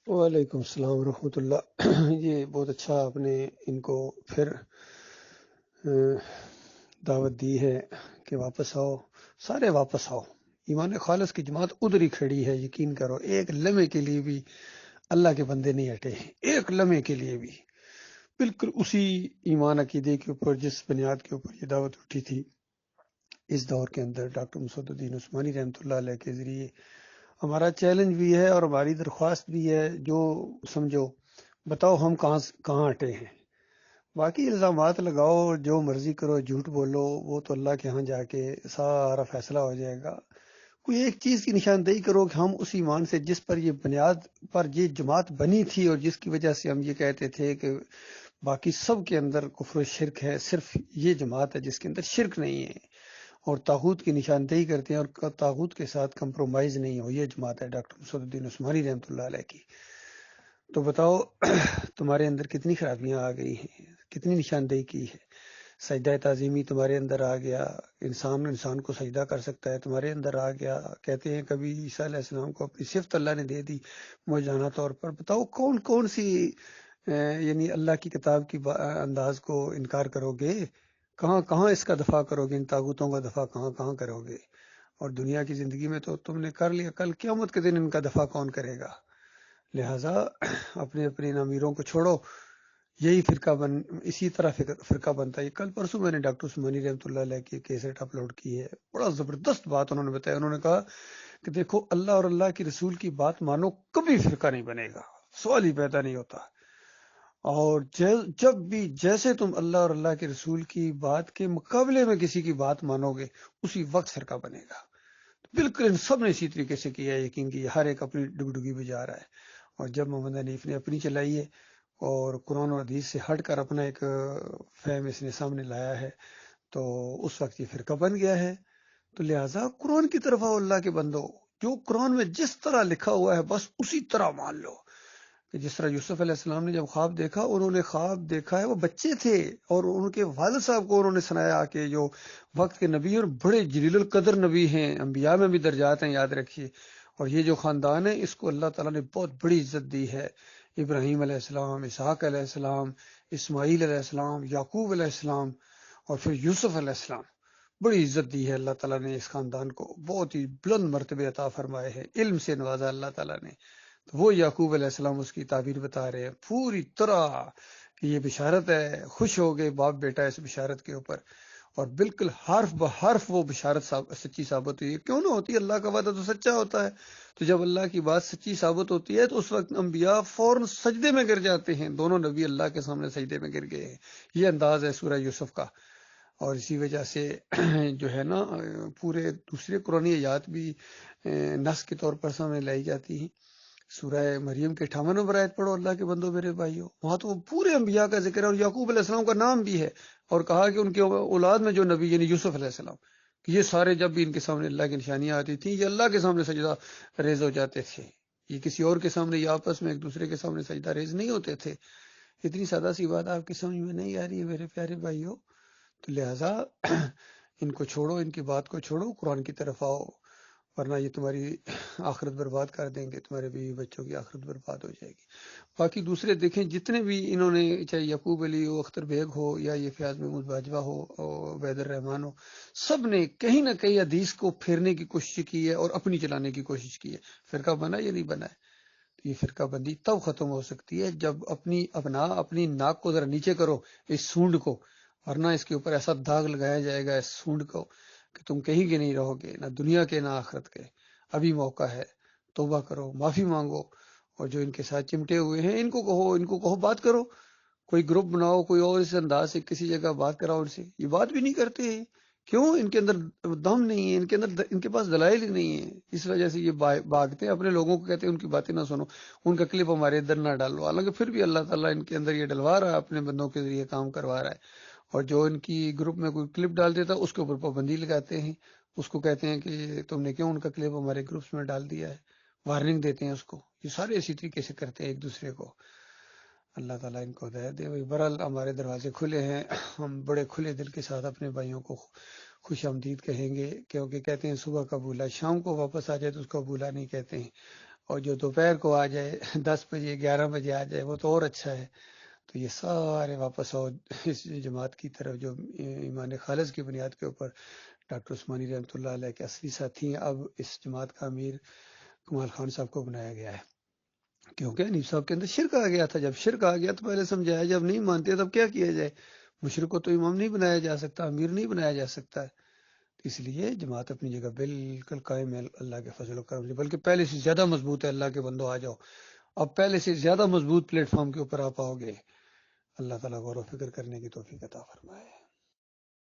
وعلیکم السلام ورحمۃ اللہ۔ یہ بہت اچھا آپ نے ان کو پھر دعوت دی ہے کہ واپس آؤ، سارے واپس آؤ۔ ایمان خالص کی جماعت ادھر ہی کھڑی ہے، یقین کرو، ایک لمحے کے لیے بھی اللہ کے بندے نہیں ہٹے ہیں، ایک لمحے کے لیے بھی۔ بالکل اسی ایمان عقیدے کے اوپر، جس بنیاد کے اوپر یہ دعوت اٹھی تھی، اس دور کے اندر ڈاکٹر مسعود الدین عثمانی رحمۃ اللہ علیہ کے ذریعے ہمارا چیلنج بھی ہے اور ہماری درخواست بھی ہے، جو سمجھو بتاؤ ہم کہاں ہٹے ہیں۔ باقی الزامات لگاؤ، جو مرضی کرو، جھوٹ بولو، وہ تو اللہ کے ہاں جا کے سارا فیصلہ ہو جائے گا۔ کوئی ایک چیز کی نشاندہی کرو کہ ہم اس ایمان سے جس پر یہ بنیاد پر یہ جماعت بنی تھی اور جس کی وجہ سے ہم یہ کہتے تھے کہ باقی سب کے اندر کفر و شرک ہے، صرف یہ جماعت ہے جس کے اندر شرک نہیں ہے، اور طاغوت کی نشاندہی کرتے ہیں اور طاغوت کے ساتھ کمپرومائز نہیں ہو، یہ جماعت ہے ڈاکٹر مسعود الدین عثمانی رحمۃ اللہ علیہ کی۔ تو بتاؤ تمہارے اندر کتنی خرابیاں آ گئی ہیں، کتنی نشاندہی کی ہے۔ سجدہ تعظیمی تمہارے اندر آ گیا، انسان کو سجدہ کر سکتا ہے، تمہارے اندر آ گیا۔ کہتے ہیں کبھی عیسیٰ علیہ السلام کو اپنی صفت اللہ نے دے دی موجانہ طور پر۔ بتاؤ کون کون سی یعنی اللہ کی کتاب کی انداز کو انکار کرو گے؟ کہاں کہاں اس کا دفاع کرو گے؟ ان تاغوتوں کا دفاع کہاں کہاں کرو گے؟ اور دنیا کی زندگی میں تو تم نے کر لیا، کل قیامت کے دن ان کا دفاع کون کرے گا؟ لہٰذا اپنے اپنے امیروں کو چھوڑو، یہی اسی طرح فرقہ بنتا ہے۔ کل پرسوں میں نے ڈاکٹر عثمانی رحمۃ اللہ علیہ کی کیسٹ اپلوڈ کی ہے، بڑا زبردست بات انہوں نے بتایا۔ انہوں نے کہا کہ دیکھو، اللہ اور اللہ کے رسول کی بات مانو، کبھی فرقہ نہیں بنے گا، سوال ہی پیدا نہیں ہوتا۔ اور جب بھی جیسے تم اللہ اور اللہ کے رسول کی بات کے مقابلے میں کسی کی بات مانو گے، اسی وقت فرقہ بنے گا۔ بالکل ان سب نے اسی طریقے سے کیا ہے، یقین کی ہر ایک اپنی ڈگڈگی بجا رہا ہے۔ اور جب محمد حنیف نے اپنی چلائی ہے اور قرآن اور حدیث سے ہٹ کر اپنا ایک فہم اس نے سامنے لایا ہے، تو اس وقت یہ فرقہ بن گیا ہے۔ تو لہٰذا قرآن کی طرف آؤ، اللہ کے بندو، جو قرآن میں جس طرح لکھا ہوا ہے بس اسی طرح مان لو۔ کہ جس طرح یوسف علیہ السلام نے جب خواب دیکھا، انہوں نے خواب دیکھا ہے، وہ بچے تھے، اور ان کے والد صاحب کو انہوں نے سنایا کہ جو وقت کے نبی اور بڑے جلیل القدر نبی ہیں، انبیاء میں بھی درجات ہیں، یاد رکھیے۔ اور یہ جو خاندان ہے، اس کو اللہ تعالیٰ نے بہت بڑی عزت دی ہے۔ ابراہیم علیہ السلام، اسحاق علیہ السلام، اسماعیل علیہ السلام، یعقوب علیہ السلام، اور پھر یوسف علیہ السلام، بڑی عزت دی ہے اللہ تعالیٰ نے اس خاندان کو، بہت ہی بلند مرتبے عطا فرمائے ہیں، علم سے نوازا اللہ تعالیٰ نے۔ تو وہ یعقوب علیہ السلام اس کی تعبیر بتا رہے ہیں پوری طرح کہ یہ بشارت ہے، خوش ہو گئے باپ بیٹا اس بشارت کے اوپر، اور بالکل حرف بحرف وہ بشارت سچی ثابت ہوئی ہے۔ کیوں نہ ہوتی؟ اللہ کا وعدہ تو سچا ہوتا ہے۔ تو جب اللہ کی بات سچی ثابت ہوتی ہے تو اس وقت انبیاء فوراً سجدے میں گر جاتے ہیں، دونوں نبی اللہ کے سامنے سجدے میں گر گئے ہیں۔ یہ انداز ہے سورہ یوسف کا، اور اسی وجہ سے جو ہے نا، پورے دوسرے قرآنی آیات بھی نص کے طور پر سامنے لائی جاتی ہیں۔ سورہ مریم کے 58 نمبر آیت پڑھو اللہ کے بندو میرے بھائیو، وہاں تو پورے انبیاء کا ذکر ہے، اور یعقوب علیہ السلام کا نام بھی ہے، اور کہا کہ ان کے اولاد میں جو نبی یعنی یوسف علیہ السلام، کہ یہ سارے جب بھی ان کے سامنے اللہ کی نشانیاں آتی تھیں، یہ اللہ کے سامنے سجدہ ریز ہو جاتے تھے، یہ کسی اور کے سامنے یا آپس میں ایک دوسرے کے سامنے سجدہ ریز نہیں ہوتے تھے۔ اتنی سادہ سی بات آپ کی سمجھ میں نہیں آ رہی ہے میرے پیارے بھائیو؟ تو لہٰذا ان کو چھوڑو، ان کی بات کو چھوڑو، قرآن کی طرف آؤ، ورنہ یہ تمہاری آخرت برباد کر دیں گے، تمہارے بیوی بچوں کی آخرت برباد ہو جائے گی۔ باقی دوسرے دیکھیں، جتنے بھی انہوں نے، چاہے یعقوب علی ہو، اختر بیگ ہو، یا یہ فیاض محمود باجوہ ہو، اور عبید الرحمان ہو، سب نے کہیں نہ کہیں حدیث کو پھیرنے کی کوشش کی ہے اور اپنی چلانے کی کوشش کی ہے۔ فرقہ بنا یا نہیں بنا ہے؟ تو یہ فرقہ بندی تب ختم ہو سکتی ہے جب اپنی ناک کو ذرا نیچے کرو، اس سونڈ کو، ورنہ اس کے اوپر ایسا داغ لگایا جائے گا اس سونڈ کو کہ تم کہیں کے نہیں رہو گے، نہ دنیا کے نہ آخرت کے۔ ابھی موقع ہے، توبہ کرو، معافی مانگو، اور جو ان کے ساتھ چمٹے ہوئے ہیں ان کو کہو بات کرو، کوئی گروپ بناؤ، کوئی اور اس انداز سے کسی جگہ بات کراؤ ان سے۔ یہ بات بھی نہیں کرتے ہیں، کیوں؟ ان کے اندر دم نہیں ہے، ان کے پاس دلائل ہی نہیں ہے، اس وجہ سے یہ بھاگتے ہیں، اپنے لوگوں کو کہتے ہیں ان کی باتیں نہ سنو، ان کا کلپ ہمارے ادھر نہ ڈالو، حالانکہ پھر بھی اللہ تعالیٰ ان کے اندر یہ ڈلوا رہا ہے، اپنے بندوں کے ذریعے کام کروا رہا ہے۔ اور جو ان کی گروپ میں کوئی کلپ ڈال دیتا اس کے اوپر پابندی لگاتے ہیں، اس کو کہتے ہیں کہ تم نے کیوں ان کا کلپ ہمارے گروپس میں ڈال دیا ہے، وارننگ دیتے ہیں اس کو۔ یہ سارے اسی طریقے سے کرتے ہیں ایک دوسرے کو۔ اللہ تعالیٰ ان کو ہدایت دے۔ بہرحال ہمارے دروازے کھلے ہیں، ہم بڑے کھلے دل کے ساتھ اپنے بھائیوں کو خوش آمدید کہیں گے، کیونکہ کہتے ہیں صبح کا بھولا شام کو واپس آ جائے تو اس کو بھولا نہیں کہتے ہیں۔ اور جو دوپہر کو آ جائے 10 بجے 11 بجے آ جائے وہ تو اور اچھا ہے. تو یہ سارے واپس آؤ اس جماعت کی طرف جو ایمان خالص کی بنیاد کے اوپر ڈاکٹر عثمانی رحمۃ اللہ علیہ کے اصلی ساتھی ہیں. اب اس جماعت کا امیر کمال خان صاحب کو بنایا گیا ہے، کیونکہ حنیف صاحب کے اندر شرک آ گیا تھا. جب شرک آ گیا تو پہلے سمجھایا، جب نہیں مانتے تب کیا کیا جائے؟ مشرک کو تو امام نہیں بنایا جا سکتا، امیر نہیں بنایا جا سکتا ہے. اس لیے جماعت اپنی جگہ بالکل قائم ہے اللہ کے فضل و کرم سے، بلکہ پہلے سے زیادہ مضبوط ہے. اللہ کے بندو آ جاؤ، اب پہلے سے زیادہ مضبوط پلیٹ فارم کے اوپر آپ آؤ گے. اللہ تعالیٰ غور و فکر کرنے کی توفیق عطا فرمائے.